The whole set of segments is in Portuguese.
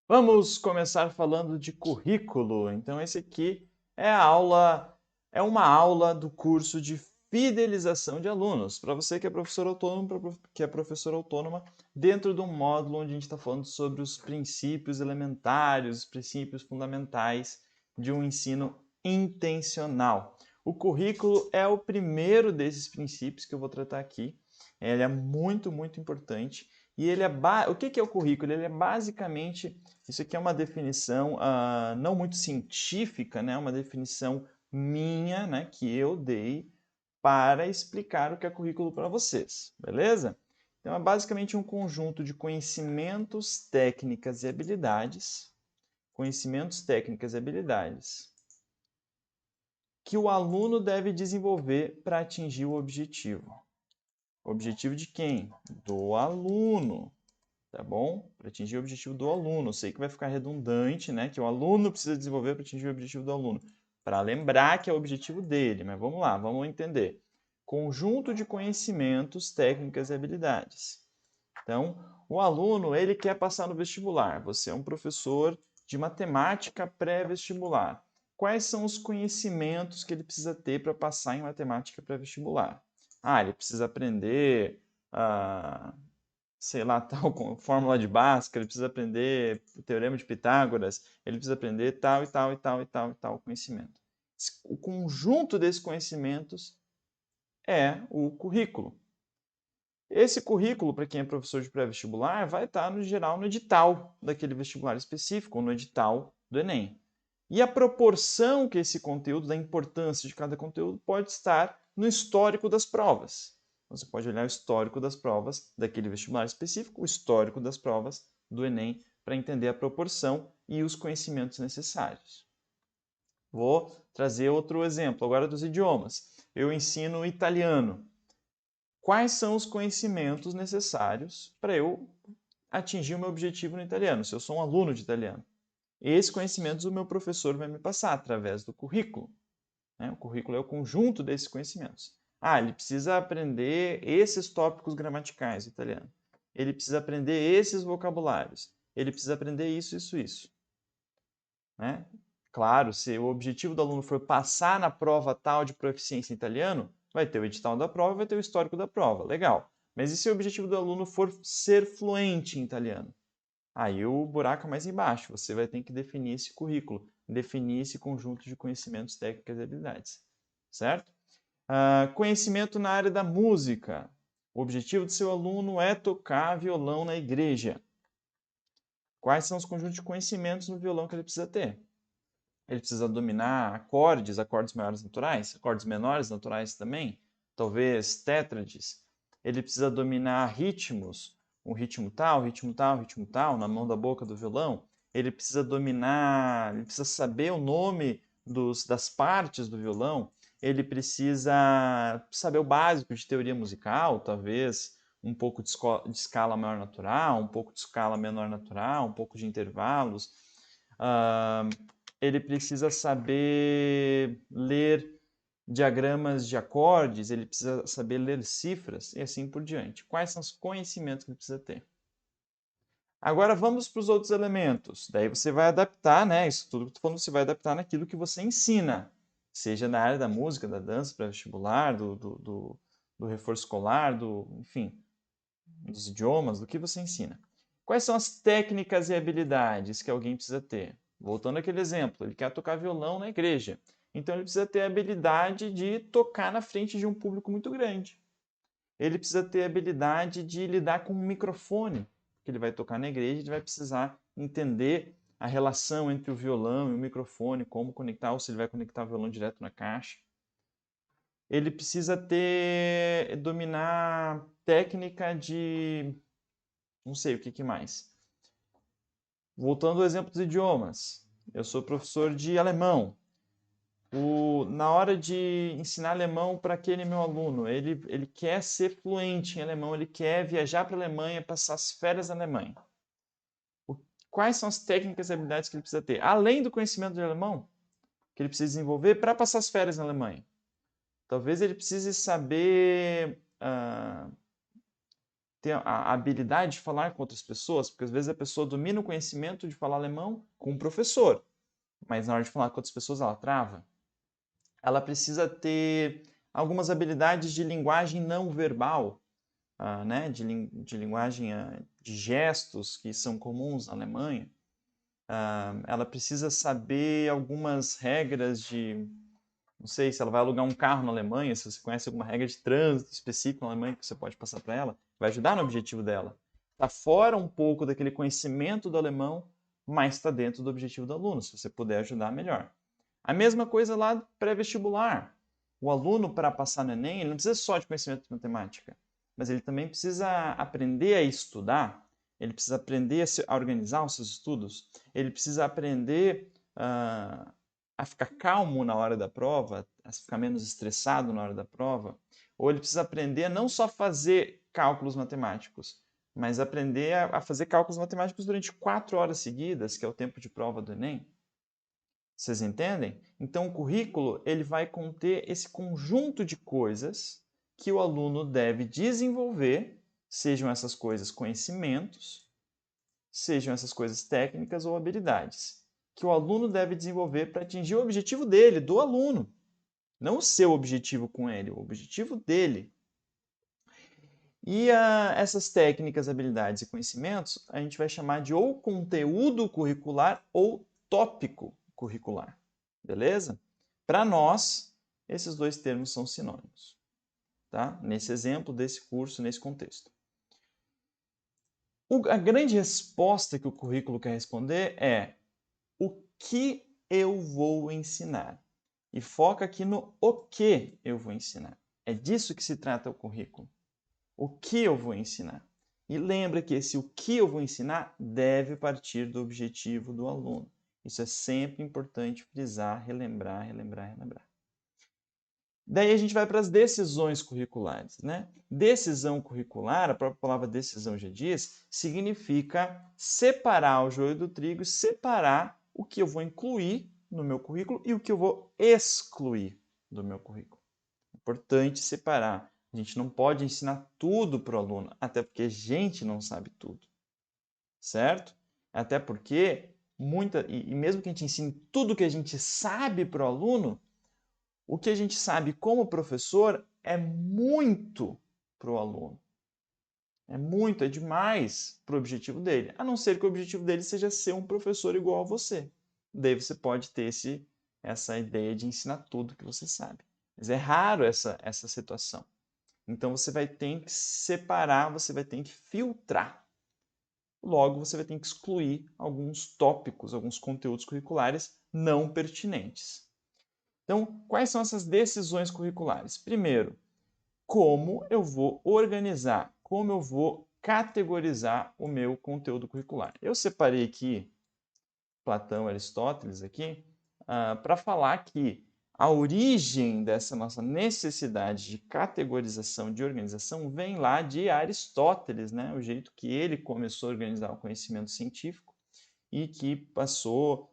Vamos começar falando de currículo. Então, esse aqui é uma aula do curso de fidelização de alunos. Para você que é professor autônomo, que é professora autônoma, dentro de um módulo onde a gente está falando sobre os princípios elementares, os princípios fundamentais de um ensino intencional. O currículo é o primeiro desses princípios que eu vou tratar aqui. Ele é muito importante. E ele o que é o currículo? Ele é basicamente isso aqui é uma definição não muito científica, né? Uma definição minha, né? Que eu dei para explicar o que é currículo para vocês, beleza? Então é basicamente um conjunto de conhecimentos, técnicas e habilidades que o aluno deve desenvolver para atingir o objetivo. O objetivo de quem? Do aluno. Tá bom? Para atingir o objetivo do aluno. Eu sei que vai ficar redundante, né? Que o aluno precisa desenvolver para atingir o objetivo do aluno. Para lembrar que é o objetivo dele, mas vamos lá, vamos entender. Conjunto de conhecimentos, técnicas e habilidades. Então, o aluno, ele quer passar no vestibular. Você é um professor de matemática pré-vestibular. Quais são os conhecimentos que ele precisa ter para passar em matemática pré-vestibular? Ele precisa aprender sei lá, tal fórmula de Bhaskara, ele precisa aprender o teorema de Pitágoras, ele precisa aprender tal e tal e tal e tal e tal conhecimento. O conjunto desses conhecimentos é o currículo. Esse currículo, para quem é professor de pré-vestibular, vai estar, no geral, no edital daquele vestibular específico, ou no edital do Enem. E a proporção que esse conteúdo, da importância de cada conteúdo, pode estar no histórico das provas. Você pode olhar o histórico das provas daquele vestibular específico, o histórico das provas do Enem, para entender a proporção e os conhecimentos necessários. Vou trazer outro exemplo agora dos idiomas. Eu ensino italiano. Quais são os conhecimentos necessários para eu atingir o meu objetivo no italiano, se eu sou um aluno de italiano? Esses conhecimentos o meu professor vai me passar através do currículo. Né? O currículo é o conjunto desses conhecimentos. Ele precisa aprender esses tópicos gramaticais do italiano. Ele precisa aprender esses vocabulários. Ele precisa aprender isso. Né? Claro, se o objetivo do aluno for passar na prova tal de proficiência em italiano, vai ter o edital da prova e vai ter o histórico da prova. Legal. Mas e se o objetivo do aluno for ser fluente em italiano? Aí o buraco é mais embaixo. Você vai ter que definir esse currículo, definir esse conjunto de conhecimentos, técnicas e habilidades. Certo? Conhecimento na área da música. O objetivo do seu aluno é tocar violão na igreja. Quais são os conjuntos de conhecimentos no violão que ele precisa ter? Ele precisa dominar acordes maiores naturais, acordes menores naturais também, talvez tétrades. Ele precisa dominar ritmos, um ritmo tal, ritmo tal, ritmo tal, na mão da boca do violão. Ele precisa dominar, ele precisa saber o nome das partes do violão. Ele precisa saber o básico de teoria musical, talvez um pouco de escala maior natural, um pouco de escala menor natural, um pouco de intervalos. Uh, ele precisa saber ler diagramas de acordes, ele precisa saber ler cifras e assim por diante. Quais são os conhecimentos que ele precisa ter? Agora vamos para os outros elementos. Daí você vai adaptar, né? Isso tudo que eu estou falando, você vai adaptar naquilo que você ensina. Seja na área da música, da dança, pré-vestibular, do reforço escolar, enfim, dos idiomas, do que você ensina. Quais são as técnicas e habilidades que alguém precisa ter? Voltando àquele exemplo, ele quer tocar violão na igreja. Então ele precisa ter a habilidade de tocar na frente de um público muito grande. Ele precisa ter a habilidade de lidar com um microfone, que ele vai tocar na igreja, ele vai precisar entender a relação entre o violão e o microfone, como conectar, ou se ele vai conectar o violão direto na caixa. Ele precisa dominar técnica de, não sei o que mais. Voltando ao exemplo dos idiomas, eu sou professor de alemão. Na hora de ensinar alemão para aquele meu aluno, ele quer ser fluente em alemão, ele quer viajar para a Alemanha, passar as férias na Alemanha. Quais são as técnicas e habilidades que ele precisa ter? Além do conhecimento de alemão, que ele precisa desenvolver para passar as férias na Alemanha. Talvez ele precise saber ter a habilidade de falar com outras pessoas, porque às vezes a pessoa domina o conhecimento de falar alemão com um professor, mas na hora de falar com outras pessoas ela trava. Ela precisa ter algumas habilidades de linguagem não verbal, né? de linguagem de gestos que são comuns na Alemanha. Ela precisa saber algumas regras de... Não sei se ela vai alugar um carro na Alemanha, se você conhece alguma regra de trânsito específica na Alemanha que você pode passar para ela, vai ajudar no objetivo dela. Está fora um pouco daquele conhecimento do alemão, mas está dentro do objetivo do aluno. Se você puder ajudar, melhor. A mesma coisa lá do pré-vestibular. O aluno, para passar no Enem, ele não precisa só de conhecimento de matemática, mas ele também precisa aprender a estudar, ele precisa aprender a organizar os seus estudos, ele precisa aprender a ficar calmo na hora da prova, a ficar menos estressado na hora da prova, ou ele precisa aprender a não só fazer cálculos matemáticos, mas aprender a fazer cálculos matemáticos durante 4 horas seguidas, que é o tempo de prova do Enem. Vocês entendem? Então, o currículo ele vai conter esse conjunto de coisas que o aluno deve desenvolver, sejam essas coisas conhecimentos, sejam essas coisas técnicas ou habilidades, que o aluno deve desenvolver para atingir o objetivo dele, do aluno. Não o seu objetivo com ele, o objetivo dele. E essas técnicas, habilidades e conhecimentos a gente vai chamar de ou conteúdo curricular ou tópico curricular. Beleza? Para nós, esses dois termos são sinônimos. Tá? Nesse exemplo desse curso, nesse contexto. A grande resposta que o currículo quer responder é: o que eu vou ensinar? E foca aqui no o que eu vou ensinar. É disso que se trata o currículo. O que eu vou ensinar? E lembra que esse o que eu vou ensinar deve partir do objetivo do aluno. Isso é sempre importante frisar, relembrar. Daí a gente vai para as decisões curriculares, né? Decisão curricular, a própria palavra decisão já diz, significa separar o joio do trigo, separar o que eu vou incluir no meu currículo e o que eu vou excluir do meu currículo. Importante separar. A gente não pode ensinar tudo para o aluno, até porque a gente não sabe tudo, certo? Até porque, e mesmo que a gente ensine tudo que a gente sabe para o aluno, o que a gente sabe como professor é muito para o aluno. É demais para o objetivo dele. A não ser que o objetivo dele seja ser um professor igual a você. Daí você pode ter essa ideia de ensinar tudo que você sabe. Mas é raro essa situação. Então você vai ter que separar, você vai ter que filtrar. Logo, você vai ter que excluir alguns tópicos, alguns conteúdos curriculares não pertinentes. Então, quais são essas decisões curriculares? Primeiro, como eu vou organizar, como eu vou categorizar o meu conteúdo curricular. Eu separei aqui Platão e Aristóteles aqui para falar que a origem dessa nossa necessidade de categorização, de organização, vem lá de Aristóteles, né? O jeito que ele começou a organizar o conhecimento científico e que passou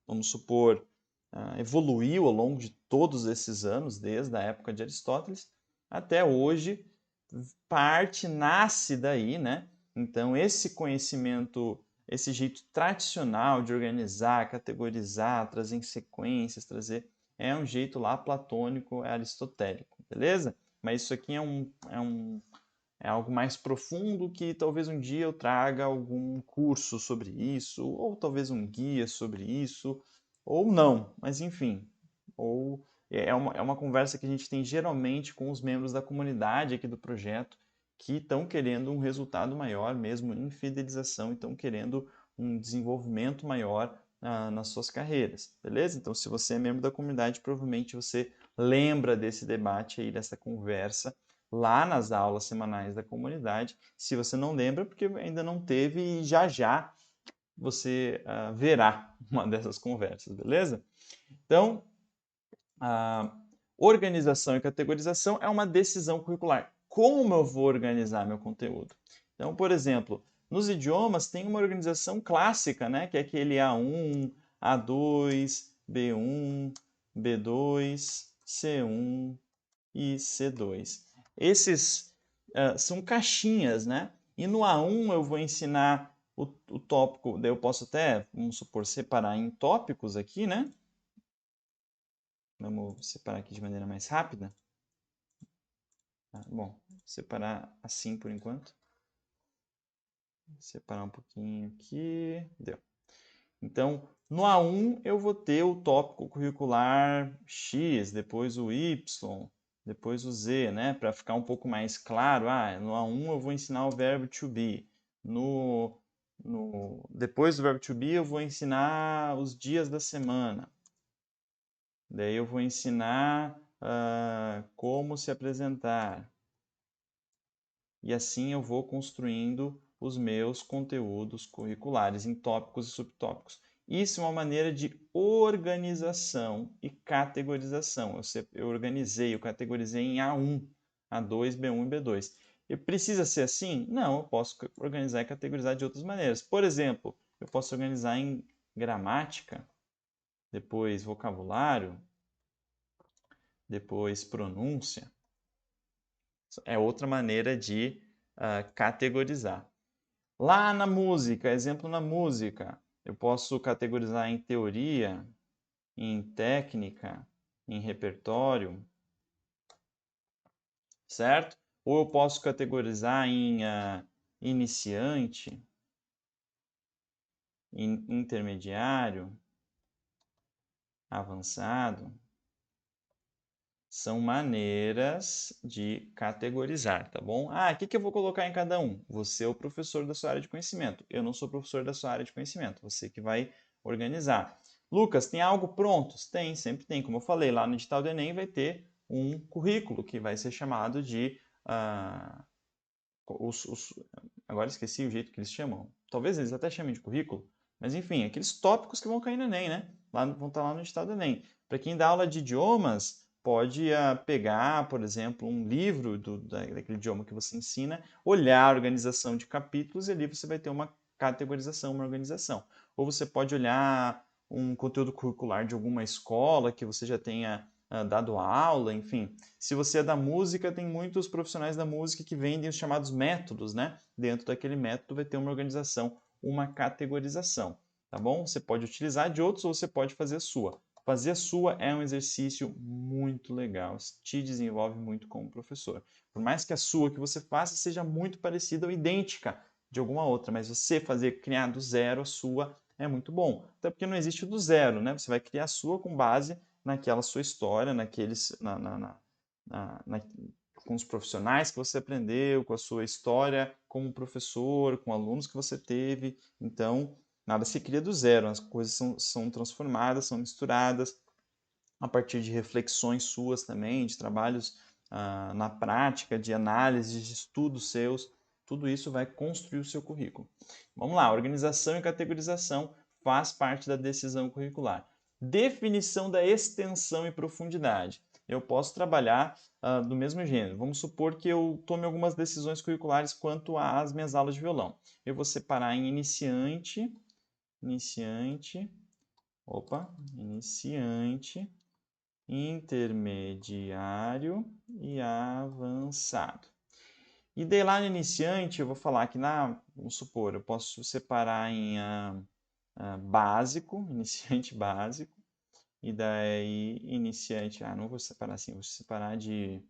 vamos supor, evoluiu ao longo de todos esses anos, desde a época de Aristóteles até hoje, nasce daí, né? Então, esse conhecimento, esse jeito tradicional de organizar, categorizar, trazer em sequências, é um jeito lá platônico, aristotélico, beleza? Mas isso aqui é algo mais profundo que talvez um dia eu traga algum curso sobre isso, ou talvez um guia sobre isso, ou não, mas enfim. Ou é uma conversa que a gente tem geralmente com os membros da comunidade aqui do projeto, que estão querendo um resultado maior mesmo em fidelização e estão querendo um desenvolvimento maior nas suas carreiras, beleza? Então, se você é membro da comunidade, provavelmente você lembra desse debate aí, dessa conversa, lá nas aulas semanais da comunidade. Se você não lembra, porque ainda não teve e já você verá uma dessas conversas, beleza? Então, organização e categorização é uma decisão curricular. Como eu vou organizar meu conteúdo? Então, por exemplo, nos idiomas tem uma organização clássica, né? Que é aquele A1, A2, B1, B2, C1 e C2. Esses são caixinhas, né? E no A1 eu vou ensinar o tópico, daí eu posso até, vamos supor, separar em tópicos aqui, né? Vamos separar aqui de maneira mais rápida. Bom, separar assim por enquanto. Separar um pouquinho aqui. Deu. Então, no A1 eu vou ter o tópico curricular X, depois o Y, depois o Z, né? Para ficar um pouco mais claro. No A1 eu vou ensinar o verbo to be. Depois do verbo to be eu vou ensinar os dias da semana. Daí eu vou ensinar como se apresentar. E assim eu vou construindo os meus conteúdos curriculares em tópicos e subtópicos. Isso é uma maneira de organização e categorização. Eu organizei, eu categorizei em A1, A2, B1 e B2. E precisa ser assim? Não, eu posso organizar e categorizar de outras maneiras. Por exemplo, eu posso organizar em gramática, depois vocabulário, depois pronúncia. É outra maneira de categorizar. Lá na música, exemplo na música, eu posso categorizar em teoria, em técnica, em repertório, certo? Ou eu posso categorizar em iniciante, em intermediário, avançado. São maneiras de categorizar, tá bom? O que eu vou colocar em cada um? Você é o professor da sua área de conhecimento. Eu não sou professor da sua área de conhecimento. Você que vai organizar. Lucas, tem algo pronto? Tem, sempre tem. Como eu falei, lá no edital do Enem vai ter um currículo que vai ser chamado de... agora esqueci o jeito que eles chamam. Talvez eles até chamem de currículo. Mas enfim, aqueles tópicos que vão cair no Enem, né? Vão estar lá no edital do Enem. Para quem dá aula de idiomas, pode pegar, por exemplo, um livro daquele idioma que você ensina, olhar a organização de capítulos e ali você vai ter uma categorização, uma organização. Ou você pode olhar um conteúdo curricular de alguma escola que você já tenha dado aula, enfim. Se você é da música, tem muitos profissionais da música que vendem os chamados métodos, né? Dentro daquele método vai ter uma organização, uma categorização, tá bom? Você pode utilizar de outros ou você pode fazer a sua. Fazer a sua é um exercício muito legal, te desenvolve muito como professor. Por mais que a sua que você faça seja muito parecida ou idêntica de alguma outra, mas você criar do zero a sua é muito bom. Até porque não existe o do zero, né? Você vai criar a sua com base naquela sua história, com os profissionais que você aprendeu, com a sua história como professor, com alunos que você teve. Então, nada se cria do zero, as coisas são transformadas, são misturadas a partir de reflexões suas também, de trabalhos na prática, de análise, de estudos seus. Tudo isso vai construir o seu currículo. Vamos lá, organização e categorização faz parte da decisão curricular. Definição da extensão e profundidade. Eu posso trabalhar do mesmo gênero. Vamos supor que eu tome algumas decisões curriculares quanto às minhas aulas de violão. Eu vou separar em iniciante, intermediário e avançado. E daí lá no iniciante, eu vou falar que vamos supor, eu posso separar em básico, iniciante básico, e daí iniciante, não vou separar assim, vou separar de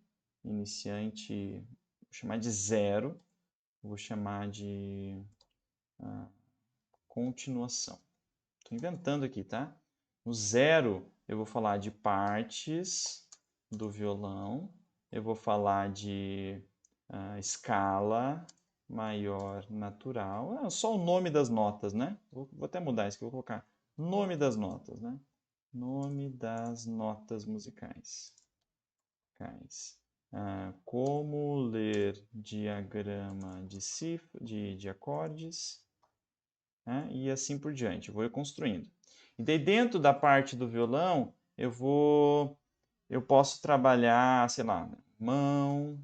iniciante, vou chamar de zero, vou chamar de continuação. Estou inventando aqui, tá? No zero, eu vou falar de partes do violão, eu vou falar de escala maior natural, só o nome das notas, né? Vou até mudar isso que eu vou colocar nome das notas, né? Nome das notas musicais. Como ler diagrama de acordes, né? E assim por diante. Eu vou construindo. E daí dentro da parte do violão, eu posso trabalhar, sei lá, mão,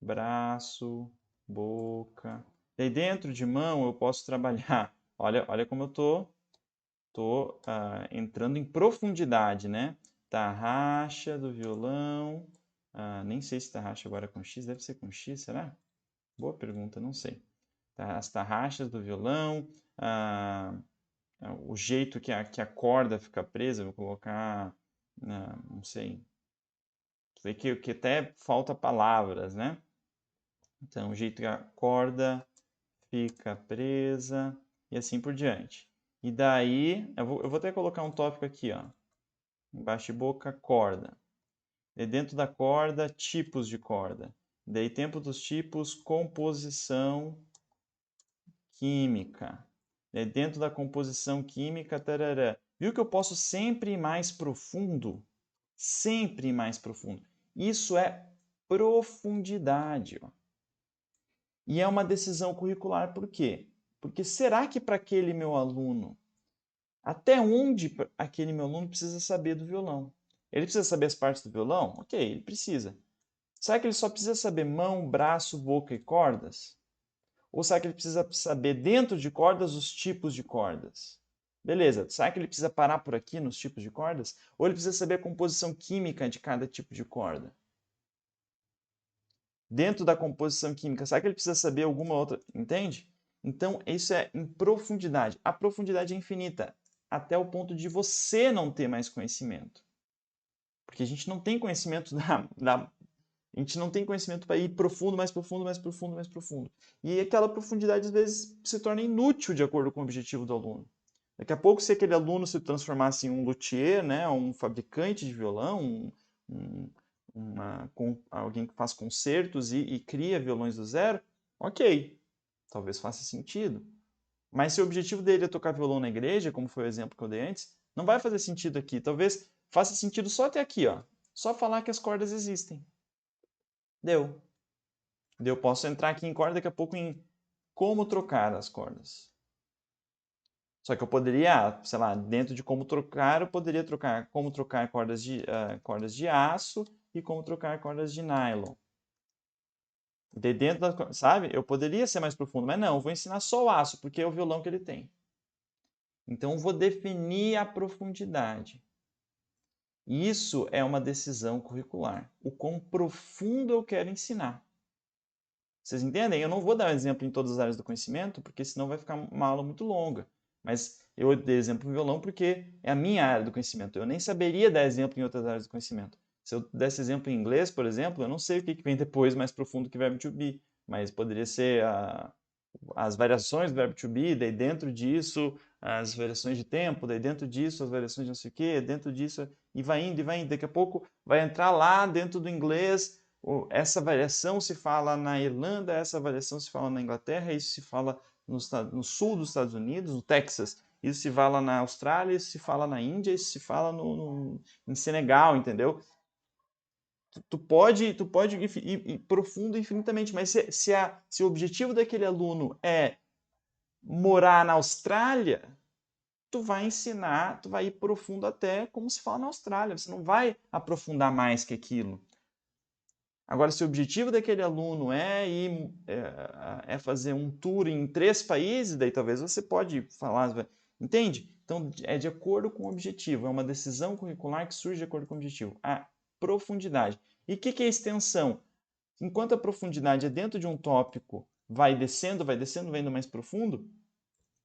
braço, boca. Daí dentro de mão eu posso trabalhar, olha como eu tô entrando em profundidade, né? Tarraxa do violão, Nem sei se tarraxa agora é com X, deve ser com X, será? Boa pergunta, não sei. As tarraxas do violão, o jeito que a corda fica presa, vou colocar, não sei, que até falta palavras, né? Então, o jeito que a corda fica presa e assim por diante. E daí, eu vou até colocar um tópico aqui, ó. Embaixo de boca, corda. E dentro da corda, tipos de corda. Daí, tempo dos tipos, composição química. E dentro da composição química, tarará. Viu que eu posso sempre ir mais profundo? Sempre ir mais profundo. Isso é profundidade, ó. E é uma decisão curricular, por quê? Porque será que para aquele meu aluno, até onde aquele meu aluno precisa saber do violão? Ele precisa saber as partes do violão? Ok, ele precisa. Será que ele só precisa saber mão, braço, boca e cordas? Ou será que ele precisa saber dentro de cordas os tipos de cordas? Beleza, será que ele precisa parar por aqui nos tipos de cordas? Ou ele precisa saber a composição química de cada tipo de corda? Dentro da composição química, será que ele precisa saber alguma outra? Entende? Então, isso é em profundidade. A profundidade é infinita, até o ponto de você não ter mais conhecimento. Porque a gente não tem conhecimento a gente não tem conhecimento para ir profundo, mais profundo, mais profundo, mais profundo. E aquela profundidade, às vezes, se torna inútil de acordo com o objetivo do aluno. Daqui a pouco, se aquele aluno se transformasse em um luthier, né, um fabricante de violão, alguém que faz concertos e cria violões do zero, ok, talvez faça sentido. Mas se o objetivo dele é tocar violão na igreja, como foi o exemplo que eu dei antes, não vai fazer sentido aqui. Talvez faça sentido só até aqui, ó. Só falar que as cordas existem. Deu. Eu posso entrar aqui em corda daqui a pouco em como trocar as cordas. Só que eu poderia, sei lá, dentro de como trocar, eu poderia trocar como trocar cordas de aço e como trocar cordas de nylon. De dentro da, sabe? Eu poderia ser mais profundo, mas não, eu vou ensinar só o aço, porque é o violão que ele tem. Então eu vou definir a profundidade. Isso é uma decisão curricular. O quão profundo eu quero ensinar. Vocês entendem? Eu não vou dar um exemplo em todas as áreas do conhecimento, porque senão vai ficar uma aula muito longa. Mas eu dei exemplo no violão porque é a minha área do conhecimento. Eu nem saberia dar exemplo em outras áreas do conhecimento. Se eu desse exemplo em inglês, por exemplo, eu não sei o que vem depois mais profundo que verbo to be, mas poderia ser as variações do verbo to be, daí dentro disso as variações de tempo, daí dentro disso as variações de não sei o quê, dentro disso, e vai indo, e vai indo. Daqui a pouco vai entrar lá dentro do inglês, essa variação se fala na Irlanda, essa variação se fala na Inglaterra, isso se fala no sul dos Estados Unidos, no Texas, isso se fala na Austrália, isso se fala na Índia, isso se fala em Senegal, entendeu? Tu pode ir profundo infinitamente, mas se o objetivo daquele aluno é morar na Austrália, tu vai ensinar, tu vai ir profundo até como se fala na Austrália, você não vai aprofundar mais que aquilo. Agora, se o objetivo daquele aluno é fazer um tour em 3 países, daí talvez você pode falar, entende? Então, é de acordo com o objetivo, é uma decisão curricular que surge de acordo com o objetivo. A profundidade. E o que é extensão? Enquanto a profundidade é dentro de um tópico, vai descendo, vai indo mais profundo,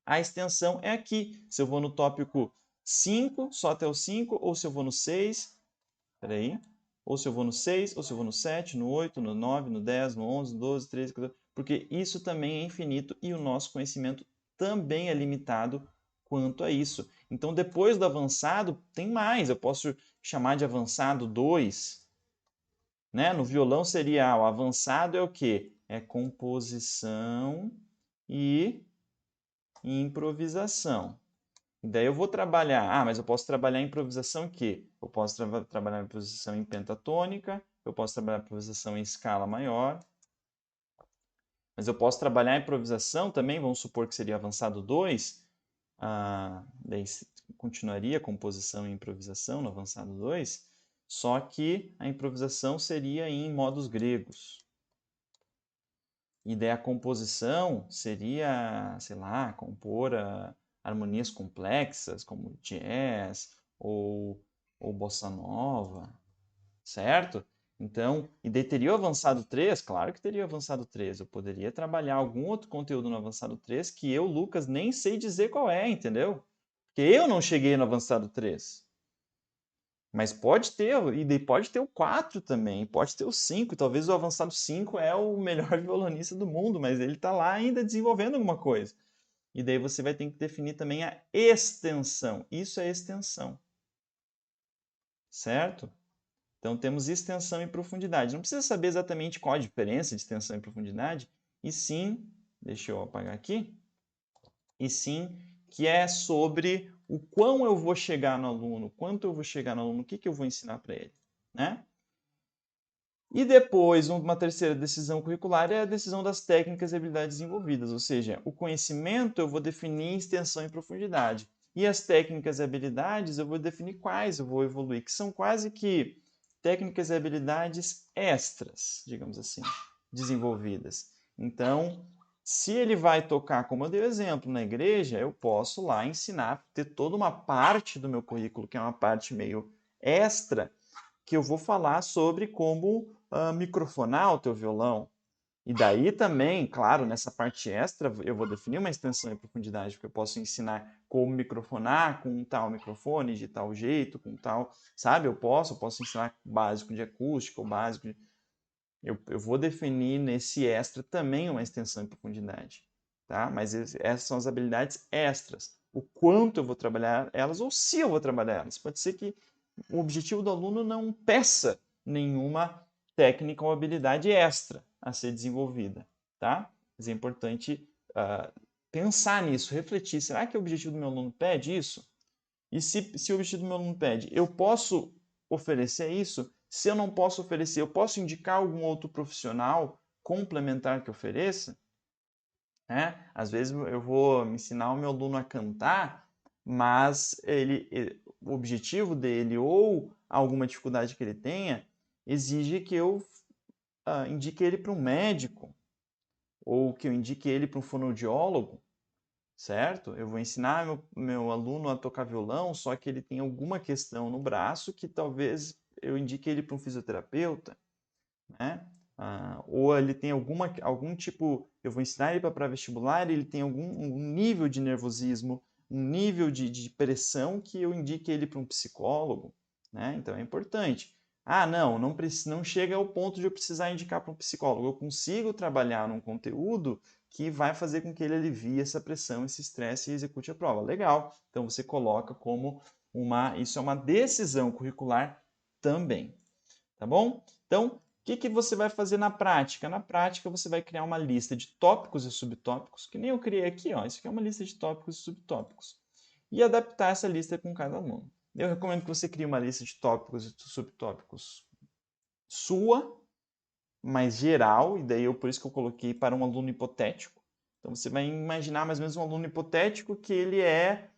a extensão é aqui. Se eu vou no tópico 5, só até o 5, ou se eu vou no 6, peraí, ou se eu vou no 6, ou se eu vou no 7, no 8, no 9, no 10, no 11, no 12, 13, 14, porque isso também é infinito e o nosso conhecimento também é limitado quanto a isso. Então, depois do avançado, tem mais. Eu posso chamar de avançado 2. Né? No violão seria o avançado é o quê? É composição e improvisação. Daí eu vou trabalhar, mas eu posso trabalhar em improvisação que? Eu posso trabalhar em improvisação em pentatônica, eu posso trabalhar em improvisação em escala maior, mas eu posso trabalhar em improvisação também, vamos supor que seria avançado 2, daí continuaria a composição e improvisação no avançado 2, só que a improvisação seria em modos gregos. E daí a composição seria, sei lá, compor harmonias complexas, como jazz ou bossa nova, certo? Então, e daí teria o avançado 3? Claro que teria o avançado 3. Eu poderia trabalhar algum outro conteúdo no avançado 3 que eu, Lucas, nem sei dizer qual é, entendeu? Porque eu não cheguei no avançado 3. Mas pode ter, e daí pode ter o 4 também, pode ter o 5, talvez o avançado 5 é o melhor violonista do mundo, mas ele está lá ainda desenvolvendo alguma coisa. E daí você vai ter que definir também a extensão. Isso é extensão. Certo? Então temos extensão e profundidade. Não precisa saber exatamente qual a diferença de extensão e profundidade, e sim, deixa eu apagar aqui, e sim que é sobre o quão eu vou chegar no aluno, quanto eu vou chegar no aluno, o que eu vou ensinar para ele, né? E depois, uma terceira decisão curricular é a decisão das técnicas e habilidades desenvolvidas, ou seja, o conhecimento eu vou definir extensão e profundidade. E as técnicas e habilidades eu vou definir quais eu vou evoluir, que são quase que técnicas e habilidades extras, digamos assim, desenvolvidas. Então, se ele vai tocar, como eu dei o exemplo, na igreja, eu posso lá ensinar, ter toda uma parte do meu currículo, que é uma parte meio extra, que eu vou falar sobre como microfonar o teu violão. E daí também, claro, nessa parte extra, eu vou definir uma extensão e profundidade, porque eu posso ensinar como microfonar com um tal microfone, de tal jeito, com tal, sabe? Eu posso ensinar básico de acústica, ou básico de... Eu vou definir nesse extra também uma extensão e profundidade, tá? Mas essas são as habilidades extras. O quanto eu vou trabalhar elas, ou se eu vou trabalhar elas. Pode ser que o objetivo do aluno não peça nenhuma técnica ou habilidade extra a ser desenvolvida, tá? Mas é importante pensar nisso, refletir. Será que o objetivo do meu aluno pede isso? E se o objetivo do meu aluno pede, eu posso oferecer isso? Se eu não posso oferecer, eu posso indicar algum outro profissional complementar que ofereça? Às vezes eu vou ensinar o meu aluno a cantar, mas o objetivo dele ou alguma dificuldade que ele tenha exige que eu indique ele para um médico ou que eu indique ele para um fonoaudiólogo, certo? Eu vou ensinar meu aluno a tocar violão, só que ele tem alguma questão no braço que talvez eu indique ele para um fisioterapeuta, né? Ou ele tem algum tipo, eu vou ensinar ele para pré-vestibular, ele tem um nível de nervosismo, um nível de pressão que eu indique ele para um psicólogo, né? Então é importante. Não chega ao ponto de eu precisar indicar para um psicólogo. Eu consigo trabalhar num conteúdo que vai fazer com que ele alivie essa pressão, esse estresse e execute a prova. Legal. Então você coloca como isso é uma decisão curricular também. Tá bom? Então, o que você vai fazer na prática? Na prática, você vai criar uma lista de tópicos e subtópicos, que nem eu criei aqui, ó. Isso aqui é uma lista de tópicos e subtópicos. E adaptar essa lista com cada aluno. Eu recomendo que você crie uma lista de tópicos e subtópicos sua, mais geral, e daí por isso que eu coloquei para um aluno hipotético. Então você vai imaginar mais ou menos um aluno hipotético que ele é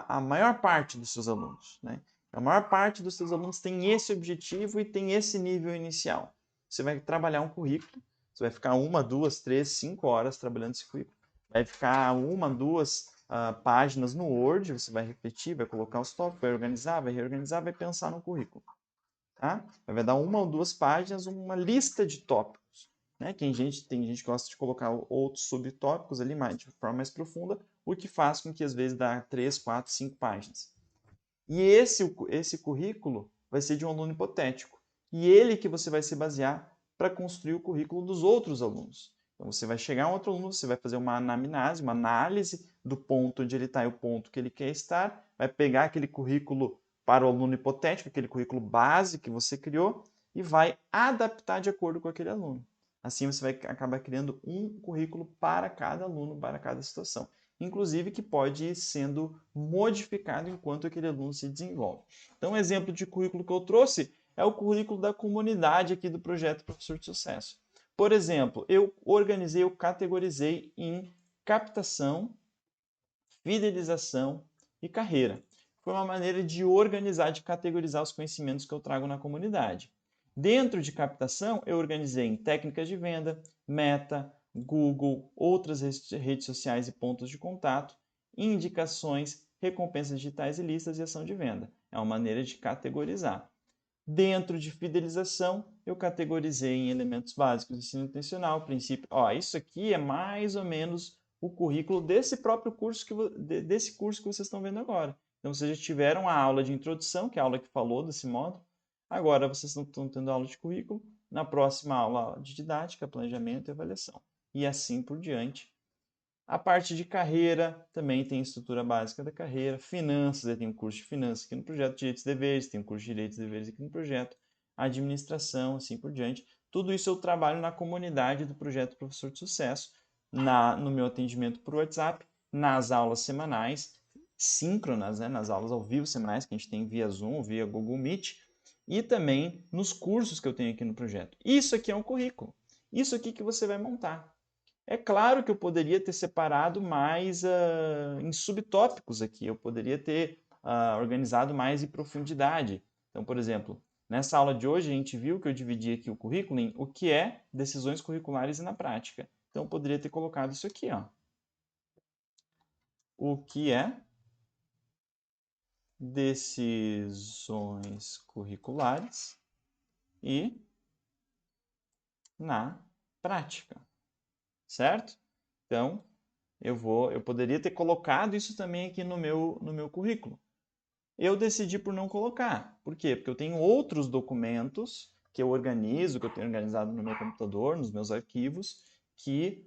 a maior parte dos seus alunos, né? A maior parte dos seus alunos tem esse objetivo e tem esse nível inicial. Você vai trabalhar um currículo, você vai ficar 1, 2, 3, 5 horas trabalhando esse currículo. Vai ficar 1, 2 páginas no Word, você vai refletir, vai colocar os tópicos, vai organizar, vai reorganizar, vai pensar no currículo. Tá? Vai dar 1 ou 2 páginas, uma lista de tópicos. Né? Tem gente que gosta de colocar outros subtópicos ali de forma mais profunda, o que faz com que às vezes dá 3, 4, 5 páginas. E esse currículo vai ser de um aluno hipotético. E ele que você vai se basear para construir o currículo dos outros alunos. Então você vai chegar a um outro aluno, você vai fazer uma anamnese, uma análise do ponto onde ele está e o ponto que ele quer estar, vai pegar aquele currículo para o aluno hipotético, aquele currículo base que você criou, e vai adaptar de acordo com aquele aluno. Assim você vai acabar criando um currículo para cada aluno, para cada situação. Inclusive que pode ir sendo modificado enquanto aquele aluno se desenvolve. Então, um exemplo de currículo que eu trouxe é o currículo da comunidade aqui do projeto Professor de Sucesso. Por exemplo, eu categorizei em captação, fidelização e carreira. Foi uma maneira de organizar, de categorizar os conhecimentos que eu trago na comunidade. Dentro de captação, eu organizei em técnicas de venda, meta, Google, outras redes sociais e pontos de contato, indicações, recompensas digitais e listas de ação de venda. É uma maneira de categorizar. Dentro de fidelização, eu categorizei em elementos básicos do ensino intencional, princípio. Ó, isso aqui é mais ou menos o currículo desse próprio curso desse curso que vocês estão vendo agora. Então, vocês já tiveram a aula de introdução, que é a aula que falou desse módulo. Agora, vocês estão tendo aula de currículo. Na próxima aula de didática, planejamento e avaliação. E assim por diante. A parte de carreira também tem estrutura básica da carreira. Finanças, tem um curso de finanças aqui no projeto. Direitos e deveres, tem um curso de direitos e deveres aqui no projeto. Administração, assim por diante. Tudo isso eu trabalho na comunidade do projeto Professor de Sucesso, no meu atendimento por WhatsApp, nas aulas semanais, síncronas, né, nas aulas ao vivo semanais que a gente tem via Zoom, via Google Meet, e também nos cursos que eu tenho aqui no projeto. Isso aqui é um currículo. Isso aqui que você vai montar. É claro que eu poderia ter separado mais em subtópicos aqui, eu poderia ter organizado mais em profundidade. Então, por exemplo, nessa aula de hoje a gente viu que eu dividi aqui o currículo em o que é decisões curriculares e na prática. Então, eu poderia ter colocado isso aqui, ó. O que é decisões curriculares e na prática, certo? Então, eu poderia ter colocado isso também aqui no meu currículo. Eu decidi por não colocar. Por quê? Porque eu tenho outros documentos que eu organizo, que eu tenho organizado no meu computador, nos meus arquivos, que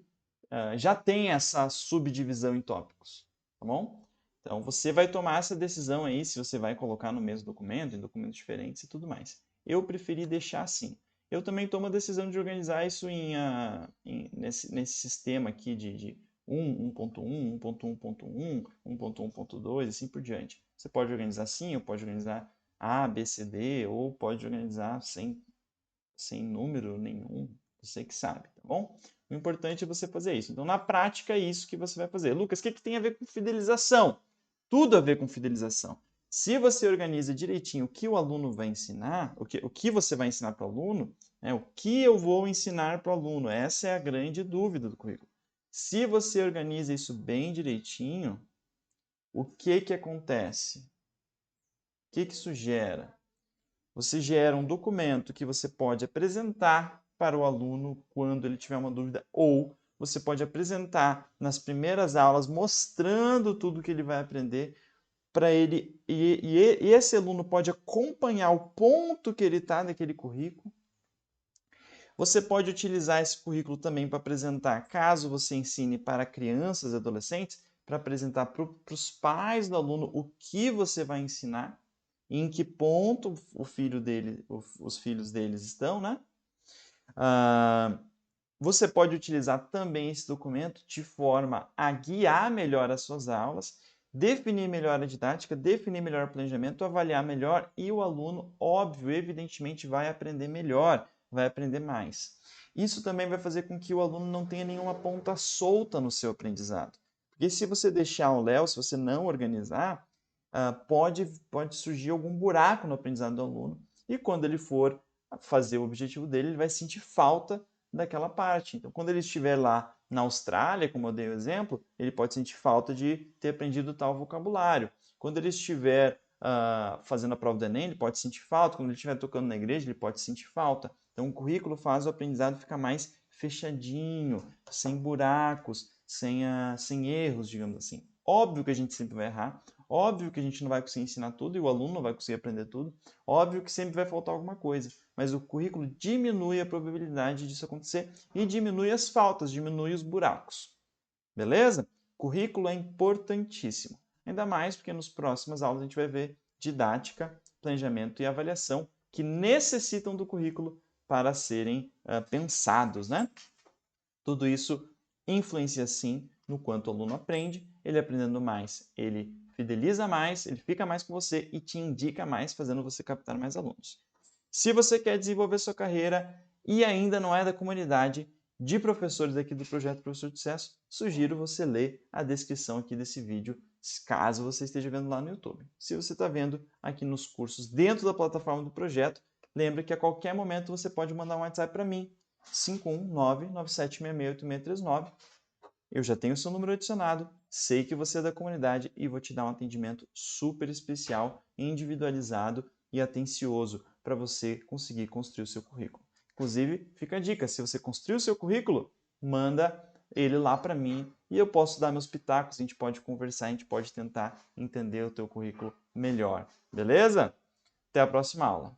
já tem essa subdivisão em tópicos, tá bom? Então, você vai tomar essa decisão aí, se você vai colocar no mesmo documento, em documentos diferentes e tudo mais. Eu preferi deixar assim. Eu também tomo a decisão de organizar isso nesse sistema aqui de 1.1, 1.1.1, 1.1.2, assim por diante. Você pode organizar assim, ou pode organizar A, B, C, D, ou pode organizar sem número nenhum, você que sabe, tá bom? O importante é você fazer isso. Então, na prática, é isso que você vai fazer. Lucas, o que tem a ver com fidelização? Tudo a ver com fidelização. Se você organiza direitinho o que o aluno vai ensinar, o que você vai ensinar para o aluno, o que eu vou ensinar para o aluno, essa é a grande dúvida do currículo. Se você organiza isso bem direitinho, o que acontece? O que isso gera? Você gera um documento que você pode apresentar para o aluno quando ele tiver uma dúvida, ou você pode apresentar nas primeiras aulas mostrando tudo que ele vai aprender para ele, e esse aluno pode acompanhar o ponto que ele está naquele currículo. Você pode utilizar esse currículo também para apresentar, caso você ensine para crianças e adolescentes, para apresentar para os pais do aluno o que você vai ensinar, e em que ponto os filhos deles estão, né? Você pode utilizar também esse documento de forma a guiar melhor as suas aulas, definir melhor a didática, definir melhor o planejamento, avaliar melhor e o aluno, óbvio, evidentemente, vai aprender melhor, vai aprender mais. Isso também vai fazer com que o aluno não tenha nenhuma ponta solta no seu aprendizado. Porque se você deixar o Léo, se você não organizar, pode surgir algum buraco no aprendizado do aluno. E quando ele for fazer o objetivo dele, ele vai sentir falta daquela parte. Então, quando ele estiver lá na Austrália, como eu dei o exemplo, ele pode sentir falta de ter aprendido tal vocabulário. Quando ele estiver fazendo a prova do Enem, ele pode sentir falta. Quando ele estiver tocando na igreja, ele pode sentir falta. Então, o currículo faz o aprendizado ficar mais fechadinho, sem buracos, sem erros, digamos assim. Óbvio que a gente sempre vai errar, óbvio que a gente não vai conseguir ensinar tudo e o aluno não vai conseguir aprender tudo, óbvio que sempre vai faltar alguma coisa, mas o currículo diminui a probabilidade disso acontecer e diminui as faltas, diminui os buracos. Beleza? Currículo é importantíssimo. Ainda mais porque nos próximas aulas a gente vai ver didática, planejamento e avaliação que necessitam do currículo para serem pensados, né? Tudo isso influencia sim no quanto o aluno aprende, ele aprendendo mais, ele fideliza mais, ele fica mais com você e te indica mais, fazendo você captar mais alunos. Se você quer desenvolver sua carreira e ainda não é da comunidade de professores aqui do Projeto Professor de Sucesso, sugiro você ler a descrição aqui desse vídeo, caso você esteja vendo lá no YouTube. Se você está vendo aqui nos cursos dentro da plataforma do projeto, lembre que a qualquer momento você pode mandar um WhatsApp para mim, 51997668639. Eu já tenho o seu número adicionado, sei que você é da comunidade e vou te dar um atendimento super especial, individualizado e atencioso para você conseguir construir o seu currículo. Inclusive, fica a dica, se você construir o seu currículo, manda ele lá para mim e eu posso dar meus pitacos, a gente pode conversar, a gente pode tentar entender o teu currículo melhor, beleza? Até a próxima aula.